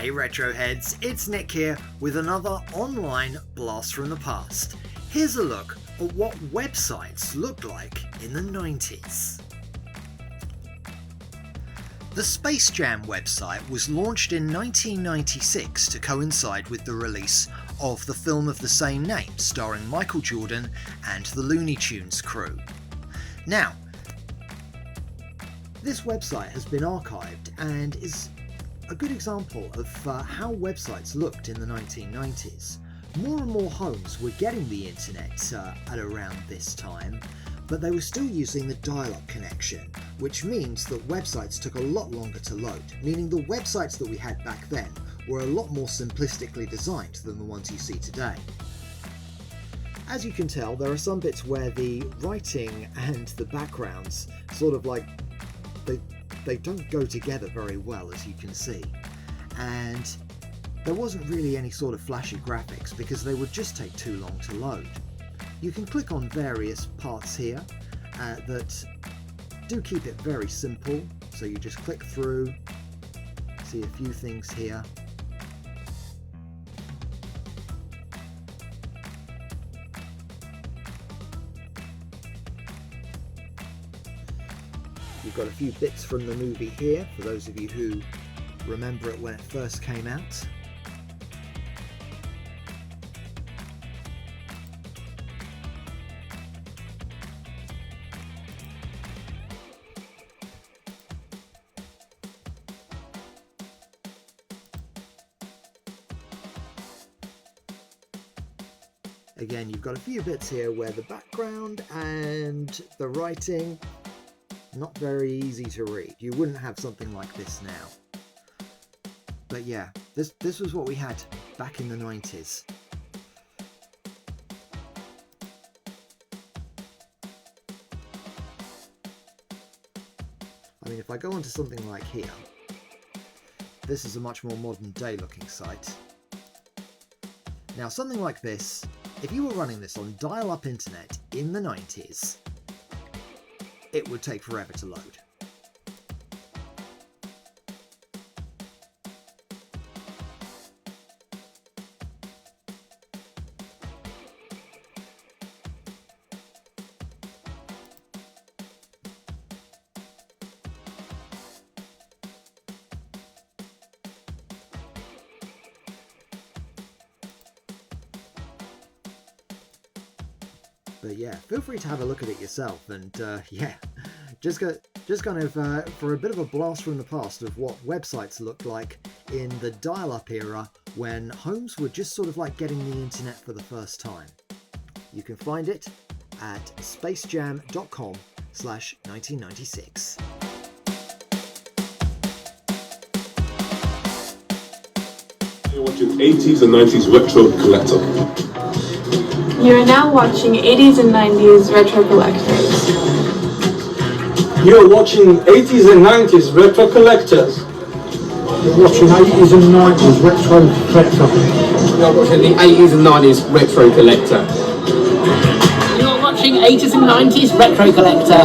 Hey Retroheads, it's Nick here with another online blast from the past. Here's a look at what websites looked like in the 90s. The Space Jam website was launched in 1996 to coincide with the release of the film of the same name, starring Michael Jordan and the Looney Tunes crew. Now, this website has been archived and is a good example of how websites looked in the 1990s. More and more homes were getting the internet at around this time, but they were still using the dial-up connection, which means that websites took a lot longer to load, meaning the websites that we had back then were a lot more simplistically designed than the ones you see today. As you can tell, there are some bits where the writing and the backgrounds sort of like they don't go together very well, as you can see, and there wasn't really any sort of flashy graphics because they would just take too long to load. You can click on various parts here that do keep it very simple, so you just click through, see a few things here. You've got a few bits from the movie here, for those of you who remember it when it first came out. Again, you've got a few bits here where the background and the writing, not very easy to read. You wouldn't have something like this now. But yeah, this was what we had back in the 90s. I mean, if I go onto something like here, this is a much more modern day looking site. Now, something like this, if you were running this on dial-up internet in the 90s, it would take forever to load. But yeah, feel free to have a look at it yourself, and yeah, just kind of for a bit of a blast from the past of what websites looked like in the dial-up era when homes were just sort of like getting the internet for the first time. You can find it at spacejam.com/1996. You're watching 80s and 90s Retro Collector. You are now watching 80s and 90s Retro Collectors. You're watching 80s and 90s Retro Collectors. You're watching 80s and 90s Retro Collector. You're watching the 80s and 90s Retro Collector. You're watching 80s and 90s Retro Collector.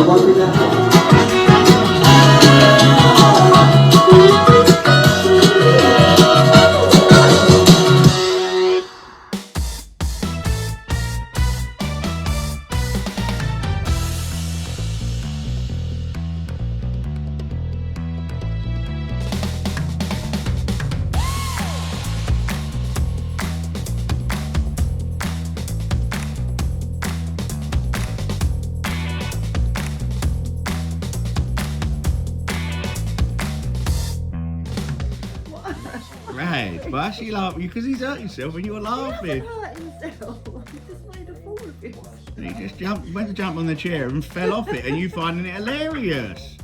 Right, but actually laughing because he's hurt himself and you were laughing. He hasn't hurt himself. He just made a fool of himself. And he just went to jump on the chair and fell off it, and you finding it hilarious.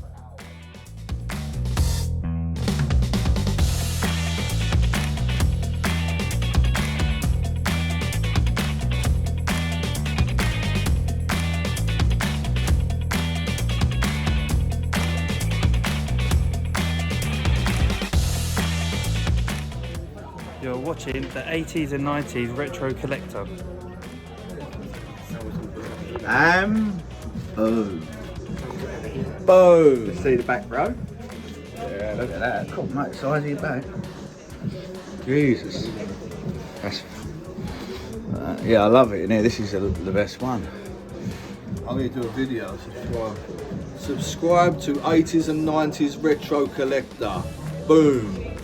You're watching the 80s and 90s Retro Collector. Boom! See the back row? Yeah, look at that. Cool, mate, size of your back. Jesus. That's, yeah, I love it in here. This is the best one. I'm going to do a video. Subscribe to 80s and 90s Retro Collector. Boom.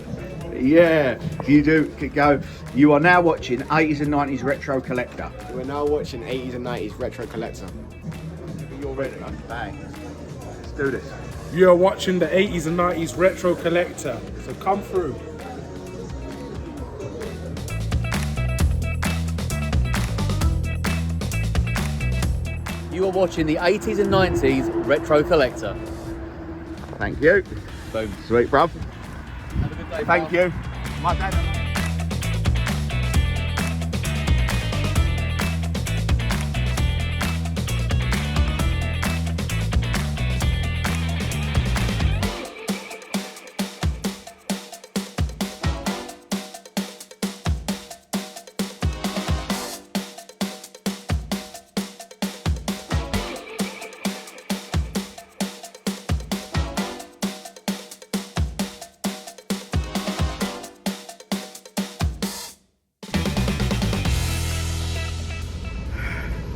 Yeah, you do go. You are now watching 80s and 90s Retro Collector. We're now watching 80s and 90s Retro Collector. You're ready. Bang. Let's do this. You're watching the 80s and 90s Retro Collector, so come through. You are watching the 80s and 90s Retro Collector. Thank you. Boom. Sweet, bruv. Have a good day, Thank you. My dad.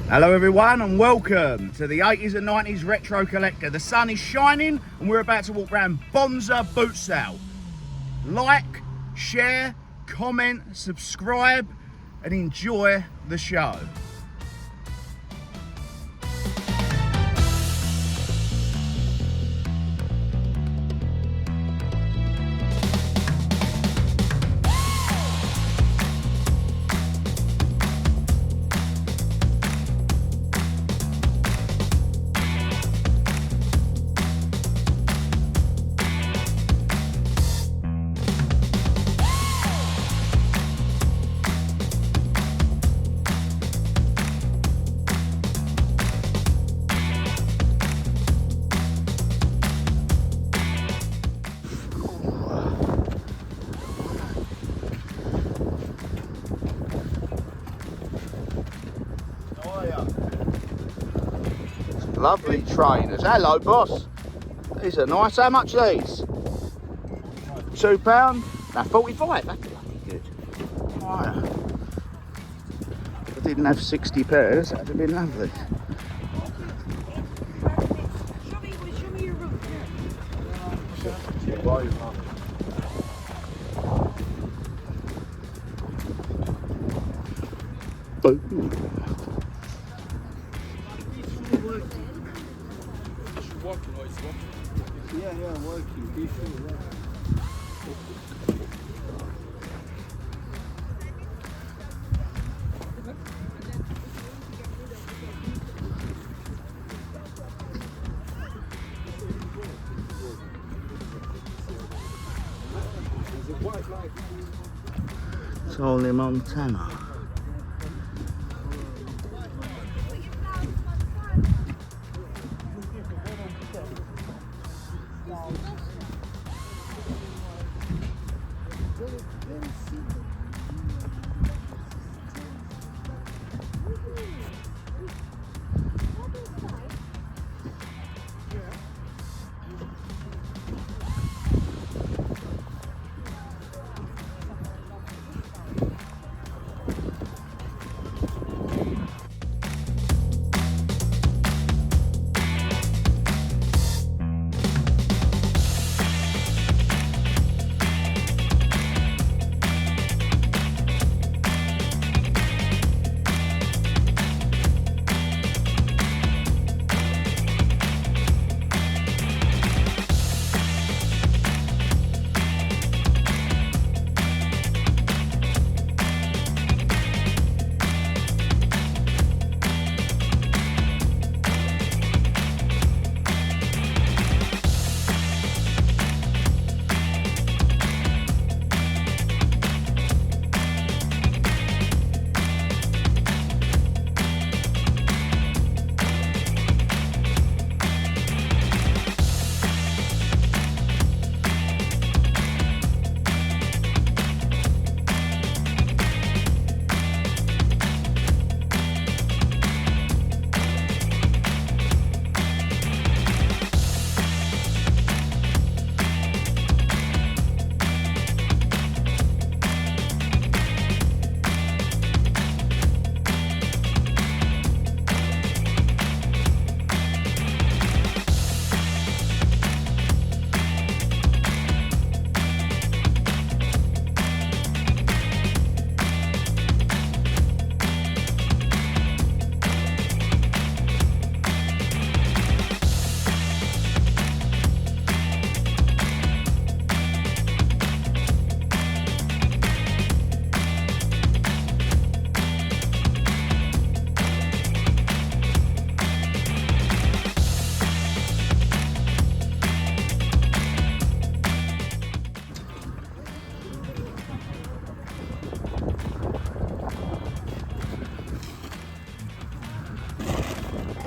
Hello everyone and welcome to the 80s and 90s Retro Collector. The sun is shining and we're about to walk around Bonzer Bootsale. Like, share, comment, subscribe and enjoy the show. Lovely trainers. Hello, boss. These are nice. How much are these? £2? No, 45. That's bloody good. Right. If I didn't have 60 pairs, that'd have been lovely. Boom. Yeah, working. Be sure, Tony Montana.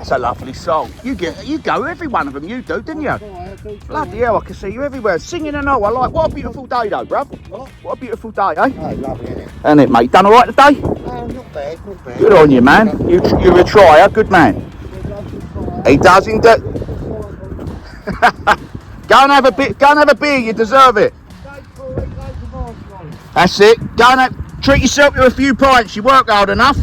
It's a lovely song. You go every one of them, you do, didn't you? Bloody hell, I can see you everywhere, singing and all. I like. What a beautiful day, though, bruv. What a beautiful day, eh? Oh, lovely, isn't it? Ain't it, mate? Done all right today? Not bad, not bad. Good on you, man. You're a trier, good man. He does indeed. Go and have a bit. Go and have a beer. You deserve it. That's it. Go and treat yourself to a few pints. You work hard enough.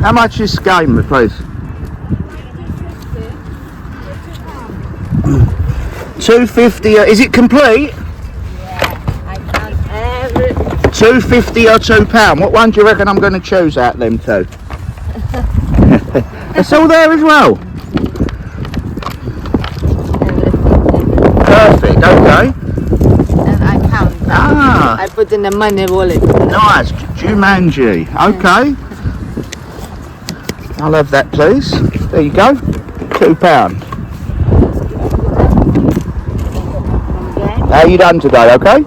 How much is this game, please? £2.50. Is it complete? Yeah, I count everything. £2.50 or £2? What one do you reckon I'm going to choose out of them two? It's all there as well. Perfect. Okay. And I count. Ah. I put in the money wallet. Nice. Jumanji. Okay. I'll have that, please. There you go. £2. How you done today? Okay.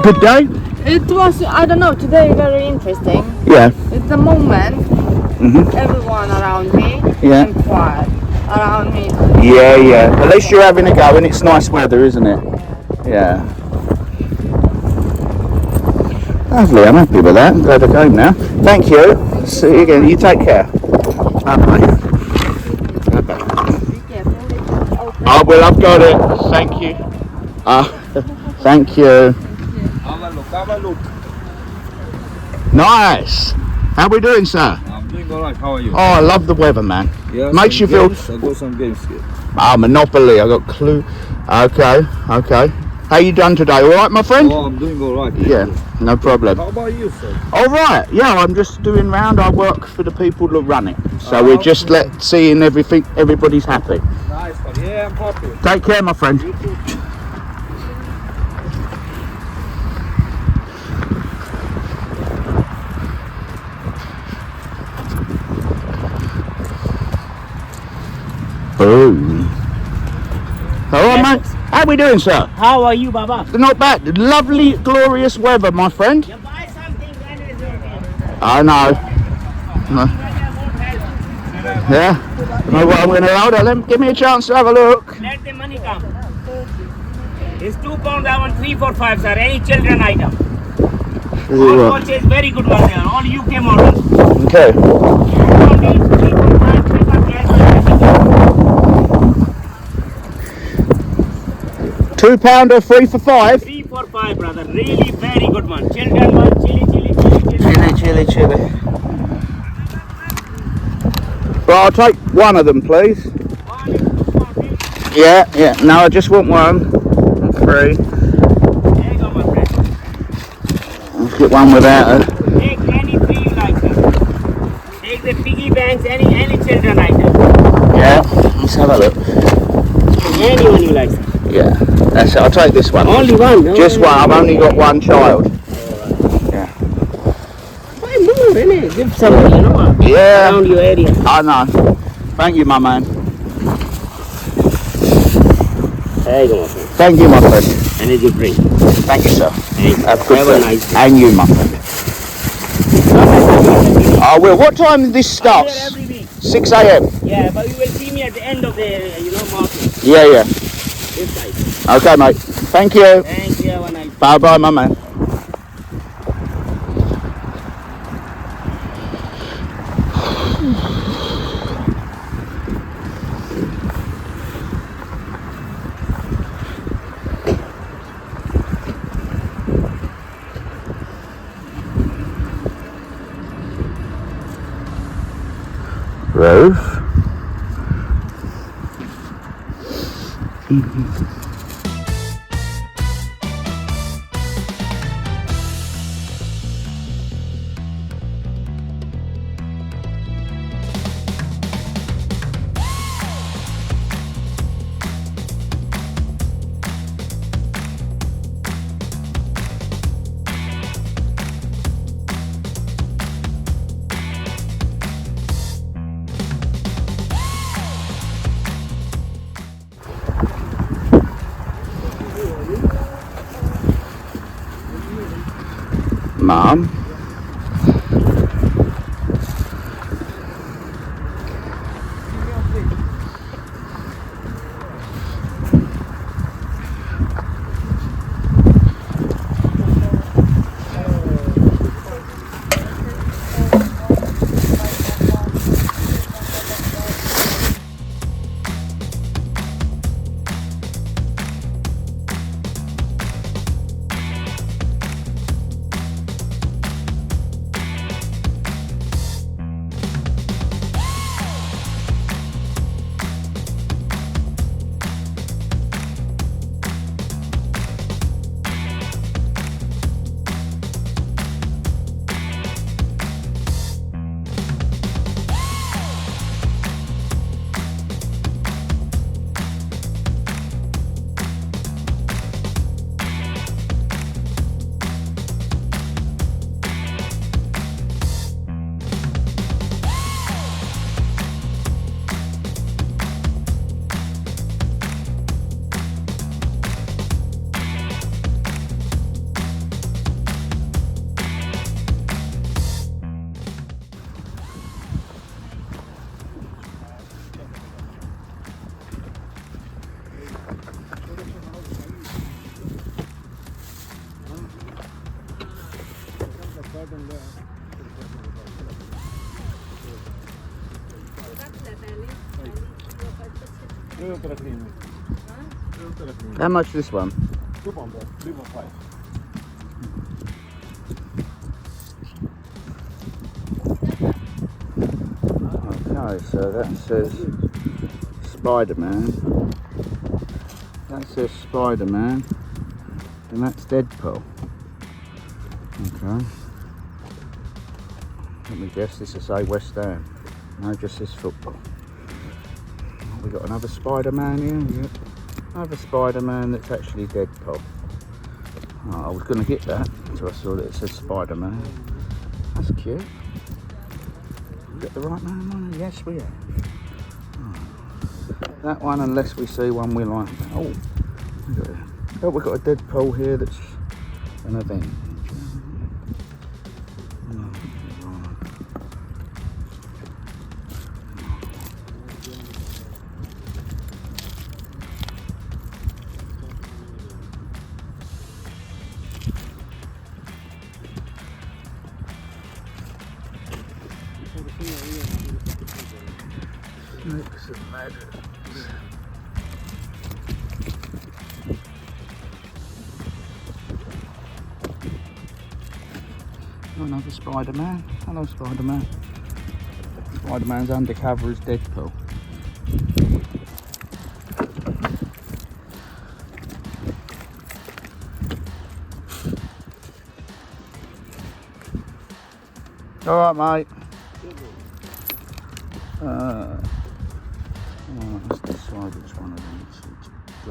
Good day. It was, I don't know, today very interesting. Yeah. At the moment, everyone around me and quiet around me. Yeah. At least you're having a go, and it's nice weather, isn't it? Yeah. Lovely. I'm happy with that. I'm glad I came now. Thank you. See you again. You take care. Bye-bye. Oh, well, I've got it. Thank you. Thank you. Nice. How we doing, sir? I'm doing alright. How are you? Oh, I love the weather, man. Yeah, makes you feel. I got some games here. Monopoly. I got Clue. Okay. How you done today? All right, my friend? Oh, I'm doing alright. Yeah, no problem. How about you, sir? All right. Yeah, I'm just doing round. I work for the people that run it, so we're just seeing everything. Everybody's happy. Nice one. Yeah, I'm happy. Take care, my friend. You too. Boom. All right, mate. How we doing, sir? How are you, Baba? Not bad. Lovely, glorious weather, my friend. You buy something when it's okay. I know. Yeah. Know what I'm going to order? Give me a chance to have a look. Let the money come. It's £2. I want 3 for 5, sir. Any children item. All watch is very good one there. All UK models. Okay. £2 or 3 for 5? 3 for 5, brother. Really very good one. Children one, chili. Chili. Well, I'll take one of them, please. Yeah. No, I just want one. 3. There you go, my friend. Let's get one without it. Take any 3 you like, sir. Thanks, any children item. Yeah, let's have a look. Anyone you like, sir. Yeah, that's it. I'll take this one. Only one? No, Just one. I've only got one child. Yeah. Why move, innit? Give somebody, you know, Yeah. around your area. I know. Thank you, my man. There you go, my friend. Thank you, my friend. Energy drink. Thank you, sir. Thank you. Have a good Have a day. nice day. And you, my friend. I will. What time this starts? I'm here every week. 6 a.m. Yeah, but you will see me at the end of the, market. Yeah, yeah. This side. Okay, mate. Thank you. Thank you. Have a nice day. Bye, bye, my man. Roof. Mom. How much this one? Okay, so that says Spider-Man. That says Spider-Man, and that's Deadpool. Okay. Let me guess, this will say West Ham. No, just this football. We got another Spider-Man here. Yep. Another Spider-Man that's actually Deadpool. Oh, I was going to get that until I saw that it said Spider-Man. That's cute. We got the right name on it? Yes, we have. Oh. That one, unless we see one we like. Oh, we've got a Deadpool here that's an event. Another Spider-Man. Hello, Spider-Man. Spider-Man's undercover as Deadpool. All right, mate. Let's decide which one of them to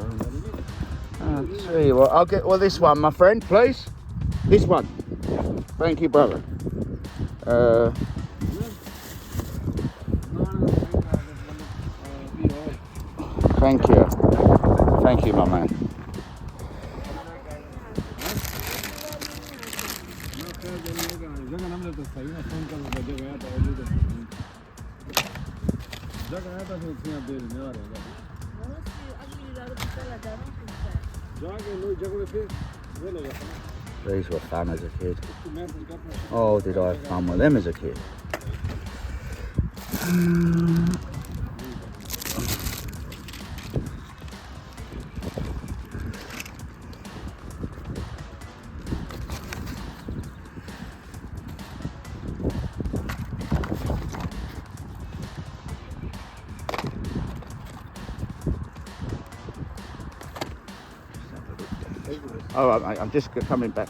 go. Tell you what, I'll get this one, my friend, please. This one. Thank you, brother. Thank you. Thank you, my man. These were fun as a kid. Oh, did I have fun with them as a kid? All right, mate, I'm just coming back.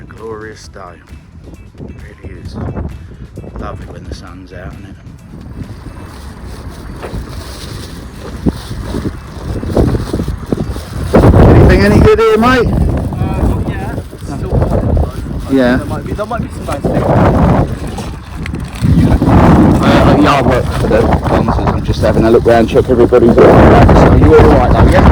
Glorious day, it really is. Lovely when the sun's out, isn't it? Anything any good here, mate? Yeah, still quite yeah. There might be some nice things. Yeah, I work for the Bonzers. I'm just having a look round, check everybody's alright. So you alright though, yeah?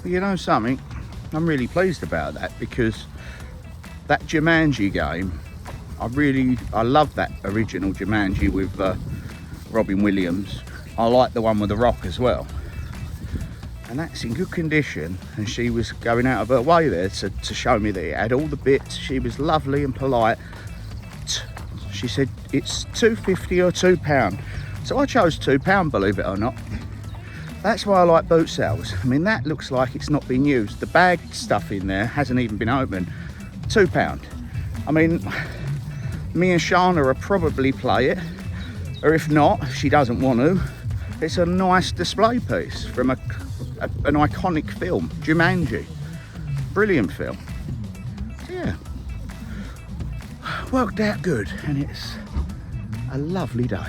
you know something? I'm really pleased about that, because that Jumanji game, I love that original Jumanji with Robin Williams. I like the one with The Rock as well. And that's in good condition, and she was going out of her way there to show me that it had all the bits. She was lovely and polite. She said it's £2.50 or £2. So I chose £2, believe it or not. That's why I like Bootsales. I mean, that looks like it's not been used. The bag stuff in there hasn't even been opened. £2. I mean, me and Shana will probably play it, or if not, if she doesn't want to, it's a nice display piece from an iconic film, Jumanji. Brilliant film. So yeah, worked out good, and it's a lovely day.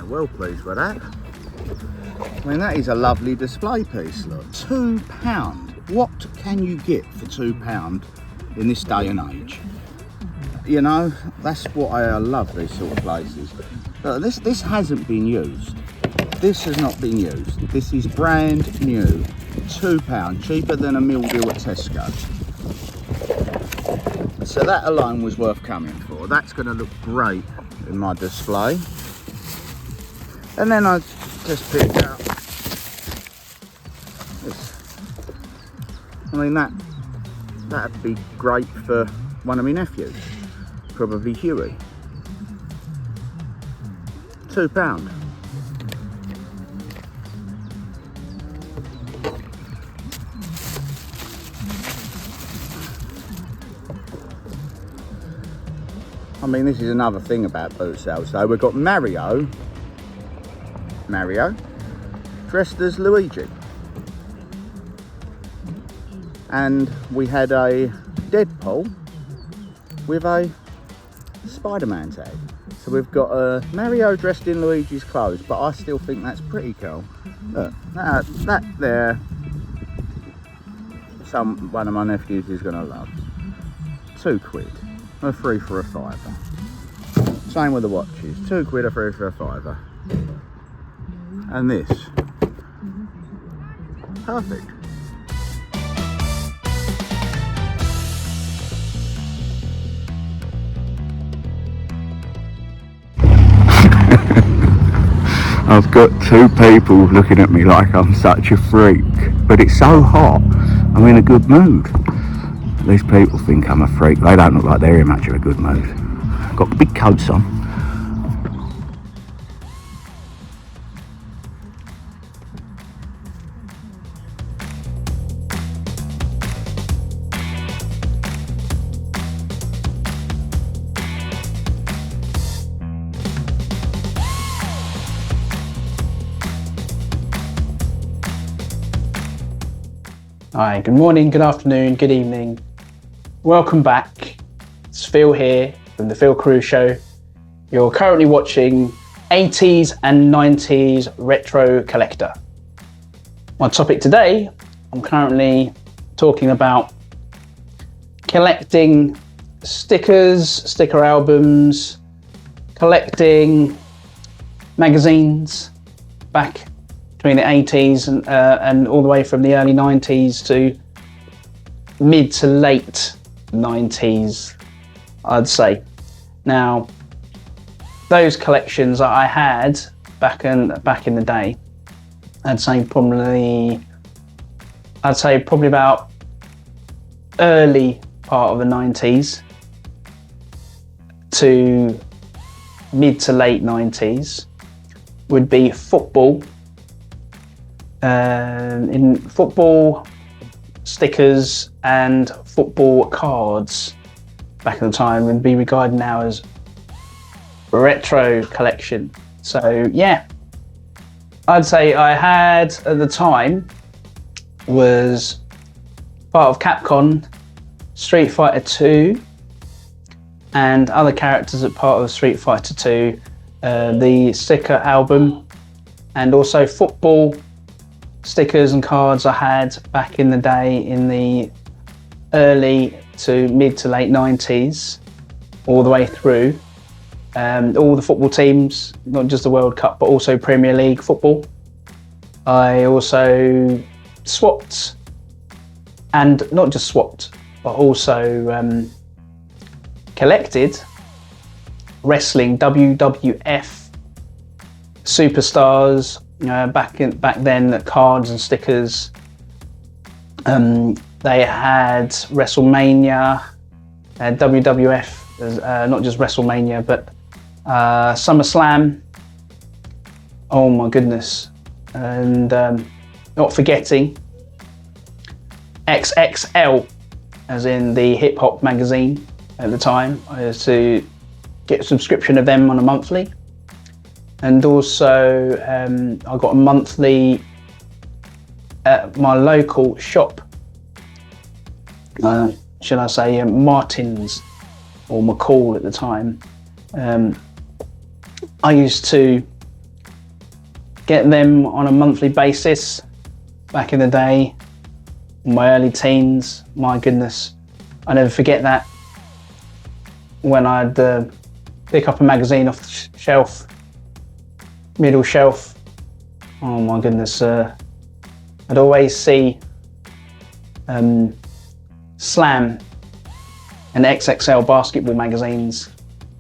Well pleased with that. I mean, that is a lovely display piece, look. £2. What can you get for £2 in this day and age? You know, that's what I love, these sort of places. Look, this hasn't been used. This has not been used. This is brand new. £2, cheaper than a meal deal at Tesco. So that alone was worth coming for. That's going to look great in my display. And then I just picked out this. I mean, that'd be great for one of my nephews, probably Huey. £2. I mean, this is another thing about Bootsale. So we've got Mario dressed as Luigi, and we had a Deadpool with a Spider-Man tag. So we've got a Mario dressed in Luigi's clothes, but I still think that's pretty cool. Look, that there, one of my nephews is gonna love. £2, a 3 for a £5. Same with the watches, £2, a 3 for a £5. And this, perfect. I've got two people looking at me like I'm such a freak, but it's so hot, I'm in a good mood. These people think I'm a freak. They don't look like they're in much of a good mood. Got big coats on. Hi, good morning, good afternoon, good evening. Welcome back. It's Phil here from the Phil Crew Show. You're currently watching 80s and 90s Retro Collector. My topic today, I'm currently talking about collecting stickers, sticker albums, collecting magazines back between the 80s and all the way from the early 90s to mid to late 90s, I'd say. Now, those collections that I had back in the day, I'd say probably about early part of the 90s to mid to late 90s would be football. In football stickers and football cards back in the time would be regarded now as retro collection. So yeah, I'd say I had at the time was part of Capcom, Street Fighter 2, and other characters at part of Street Fighter 2, the sticker album, and also football stickers and cards I had back in the day in the early to mid to late 90s, all the way through. All the football teams, not just the World Cup, but also Premier League football. I also swapped, and not just swapped, but also collected wrestling WWF superstars. Back then, cards and stickers. They had WrestleMania, WWF, not just WrestleMania, but SummerSlam. Oh my goodness. And not forgetting XXL, as in the hip hop magazine at the time. I used to get a subscription of them on a monthly. And also I got a monthly at my local shop, should I say Martin's or McCall at the time. I used to get them on a monthly basis back in the day, in my early teens. My goodness, I never forget that, when I'd pick up a magazine off the shelf, middle shelf. Oh my goodness, I'd always see Slam and XXL basketball magazines,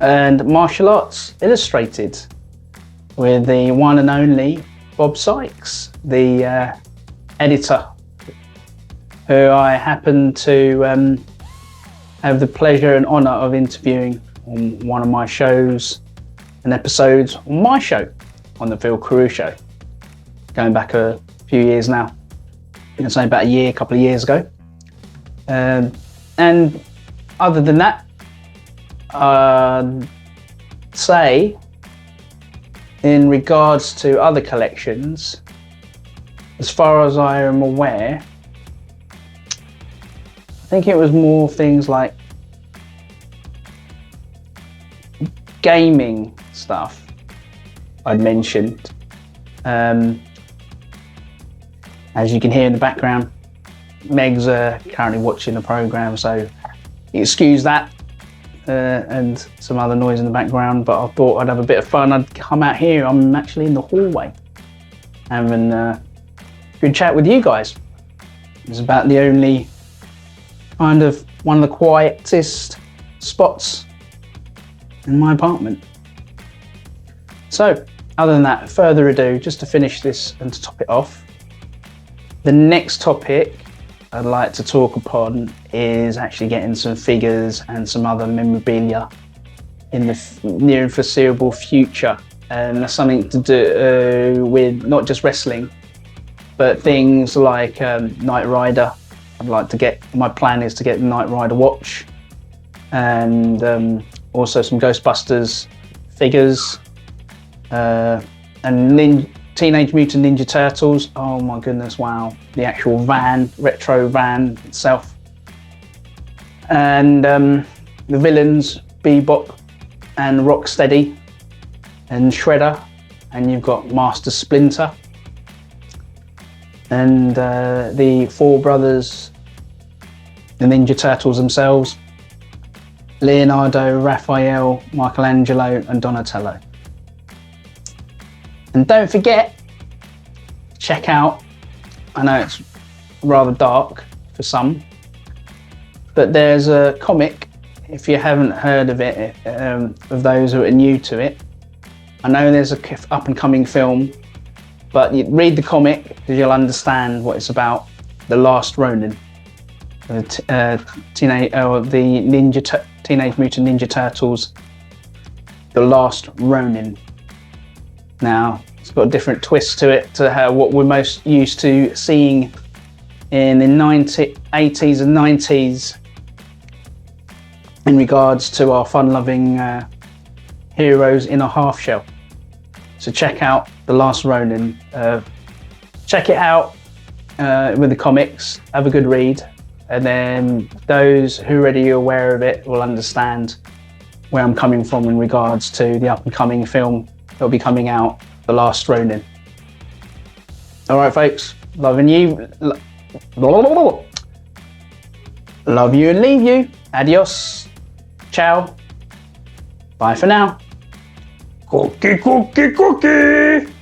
and Martial Arts Illustrated with the one and only Bob Sykes, the editor, who I happened to have the pleasure and honour of interviewing on one of my shows and episodes on my show, on the Phil Carew Show, going back a few years now. I'm gonna say about a couple of years ago. And other than that, say in regards to other collections, as far as I am aware, I think it was more things like gaming stuff I'd mentioned. As you can hear in the background, Meg's currently watching the programme, so excuse that and some other noise in the background, but I thought I'd have a bit of fun. I'd come out here. I'm actually in the hallway having a good chat with you guys. It's about the only kind of one of the quietest spots in my apartment. So, other than that, further ado, just to finish this and to top it off, the next topic I'd like to talk upon is actually getting some figures and some other memorabilia in the near and foreseeable future. And that's something to do with not just wrestling, but things like Knight Rider. I'd like to get, my plan is to get the Knight Rider watch, and also some Ghostbusters figures, and Teenage Mutant Ninja Turtles. Oh my goodness, wow. The actual van, retro van itself. And the villains, Bebop and Rocksteady and Shredder. And you've got Master Splinter. And the four brothers, the Ninja Turtles themselves. Leonardo, Raphael, Michelangelo and Donatello. And don't forget, check out, I know it's rather dark for some, but there's a comic, if you haven't heard of it, of those who are new to it. I know there's a up and coming film, but you read the comic because you'll understand what it's about. The Last Ronin, the Teenage Mutant Ninja Turtles, The Last Ronin. Now, it's got a different twist to it to what we're most used to seeing in the 80s and 90s in regards to our fun-loving heroes in a half shell. So check out The Last Ronin. Check it out with the comics, have a good read, and then those who are already aware of it will understand where I'm coming from in regards to the up and coming film that'll be coming out, The Last Ronin. All right, folks, loving you. Love you and leave you. Adios. Ciao. Bye for now. Cookie, cookie, cookie.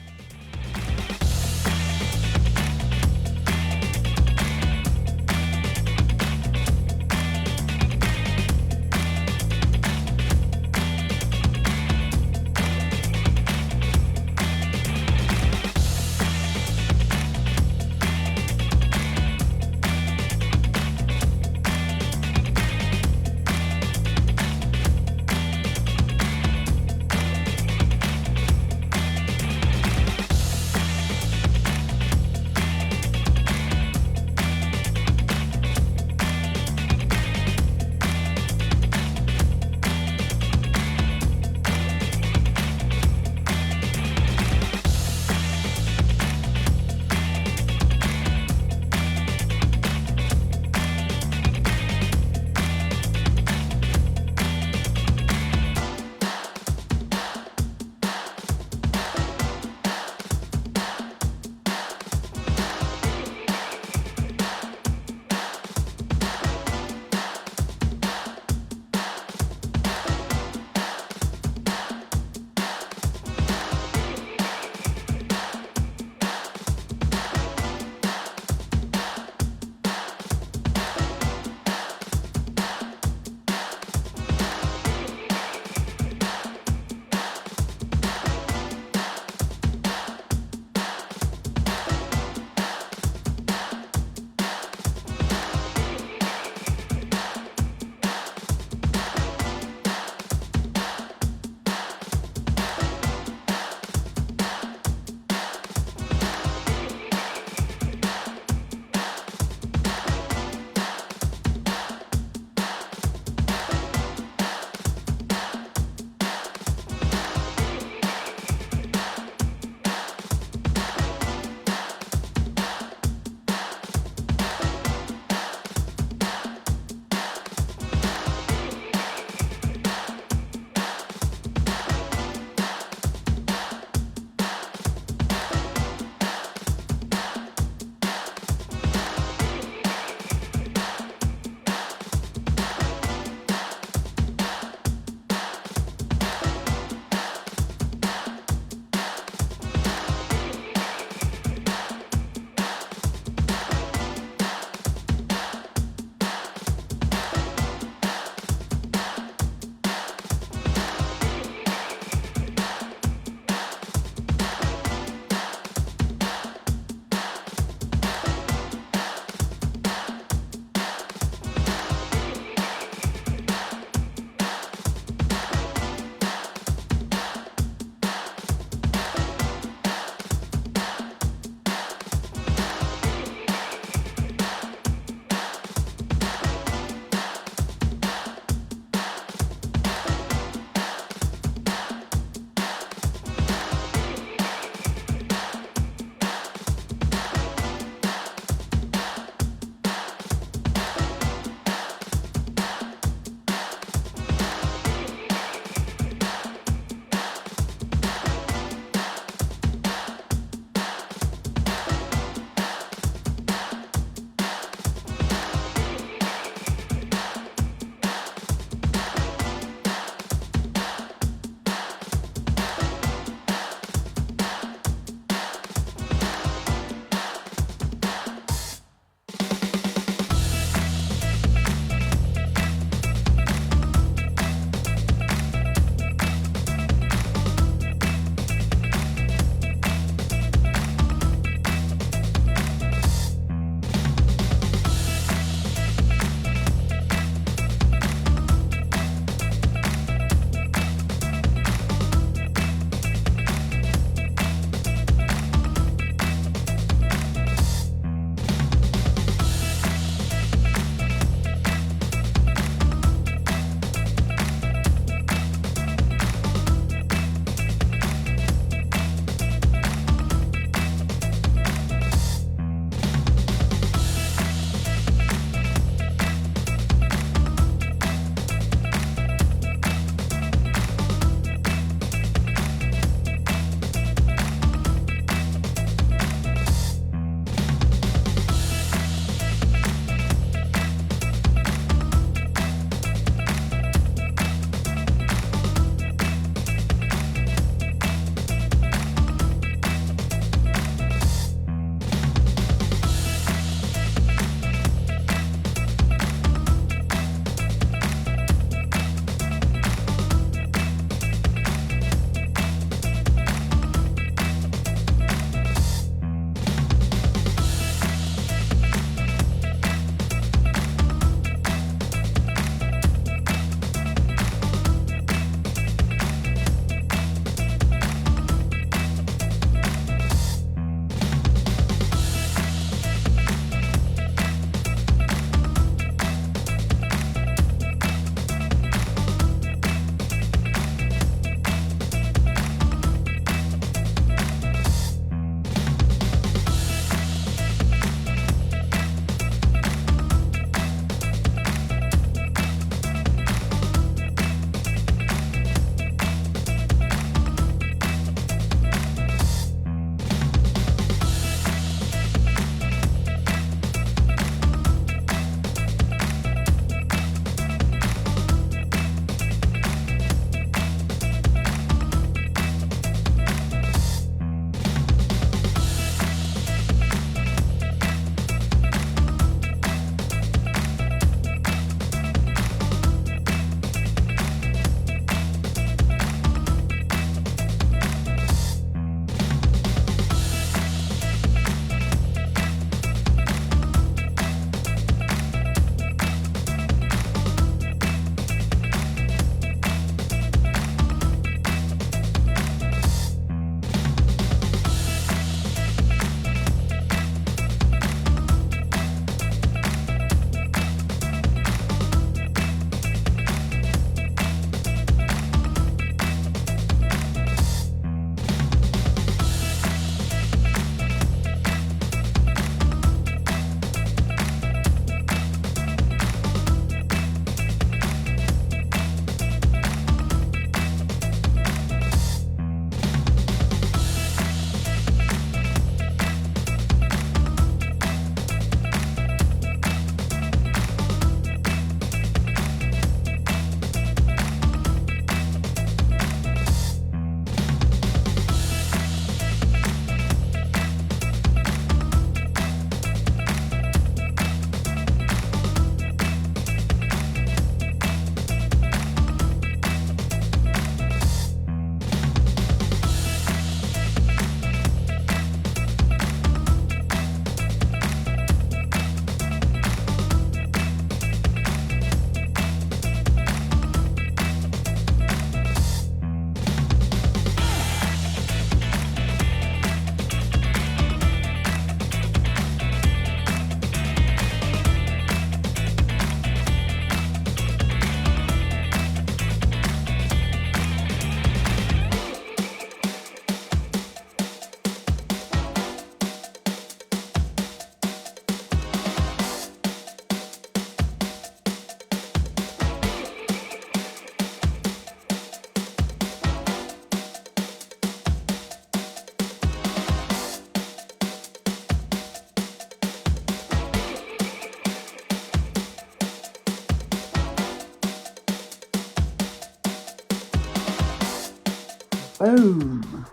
home.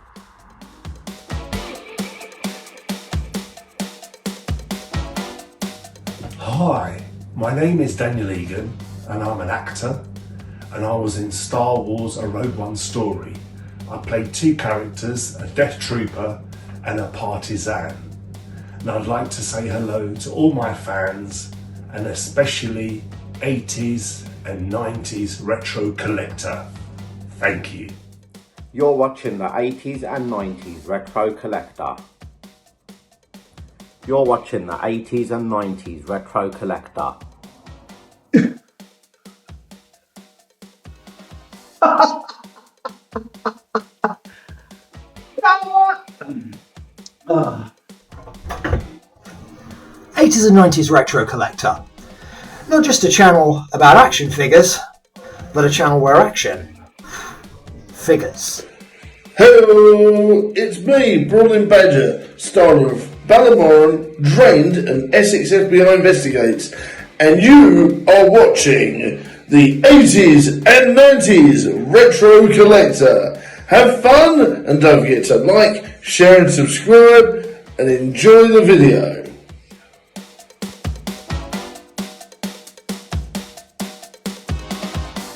Hi, my name is Daniel Egan and I'm an actor, and I was in Star Wars A Rogue One Story. I played two characters, a Death Trooper and a Partisan. And I'd like to say hello to all my fans, and especially 80s and 90s retro collector. Thank you. You're watching the 80s and 90s retro collector. You're watching the 80s and 90s retro collector. Uh. 80s and 90s Retro Collector. Not just a channel about action figures, but a channel where action figures. Hello, it's me, Brawling Badger, star of Ballymoran, Drained and Essex FBI Investigates, and you are watching the 80s and 90s Retro Collector. Have fun, and don't forget to like, share and subscribe, and enjoy the video.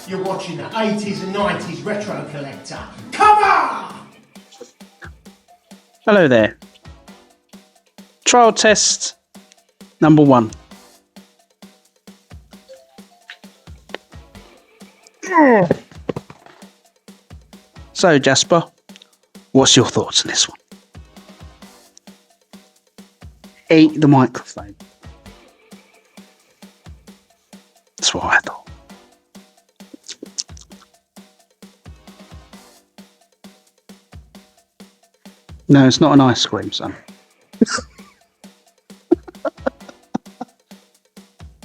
You're watching the 80s and 90s Retro Collector. Come on! Hello there. Trial test number 1. So, Jasper, what's your thoughts on this one? Eat the microphone. That's what I thought. No, it's not an ice cream, son.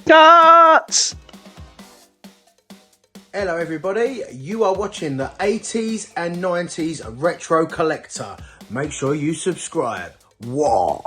Cut! Hello everybody, you are watching the 80s and 90s Retro Collector. Make sure you subscribe. Whoa!